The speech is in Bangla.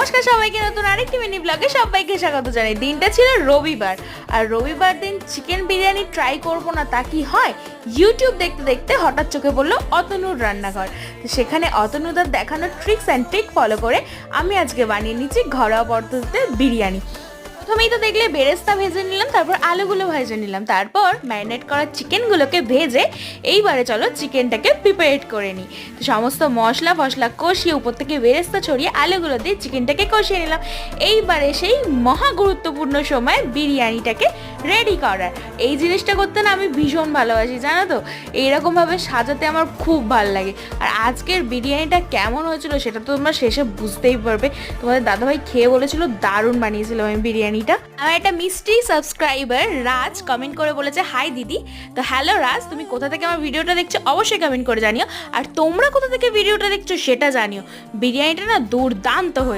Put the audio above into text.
নমস্কার সবাইকে, নতুন আরেকটি মিনি ব্লগে সবাইকে স্বাগত জানাই। দিনটা ছিল রবিবার, আর রবিবার দিন চিকেন বিরিয়ানি ট্রাই করব না তা কি হয়? ইউটিউব দেখতে দেখতে হঠাৎ চোখে পড়লো অতনুর রান্নাঘর। তো সেখানে অতনুদার দেখানো ট্রিক্স অ্যান্ড ট্রিক ফলো করে আমি আজকে বানিয়ে নিচ্ছি ঘরোয়া পদ্ধতিতে বিরিয়ানি। প্রথমেই তো দেখলে বেরেস্তা ভেজে নিলাম, তারপর আলুগুলো ভেজে নিলাম, তারপর ম্যারিনেট করা চিকেনগুলোকে ভেজে এইবারে চলো চিকেনটাকে প্রিপারেট করে নিই। তো সমস্ত মশলা ফসলা কষিয়ে উপর থেকে বেরেস্তা ছড়িয়ে আলুগুলো দিয়ে চিকেনটাকে কষিয়ে নিলাম। এইবারে সেই মহা গুরুত্বপূর্ণ সময় বিরিয়ানিটাকে রেডি করার। এই জিনিসটা করতে না আমি ভীষণ ভালোবাসি, জানো তো, এইরকমভাবে সাজাতে আমার খুব ভালো লাগে। আর আজকের বিরিয়ানিটা কেমন হয়েছিল সেটা তো তোমরা শেষে বুঝতেই পারবে। তোমাদের দাদাভাই খেয়ে বলেছিল দারুণ বানিয়েছিলাম আমি বিরিয়ানিটা। আমার একটা মিষ্টি সাবস্ক্রাইবার রাজ কমেন্ট করে বলেছে, হাই দিদি। তো হ্যালো রাজ, তুমি কোথা থেকে আমার ভিডিওটা দেখছো অবশ্যই কমেন্ট করে জানিও, আর তোমরা কোথা থেকে ভিডিওটা দেখছো সেটা জানিও। বিরিয়ানিটা না দুর্দান্ত হয়েছে।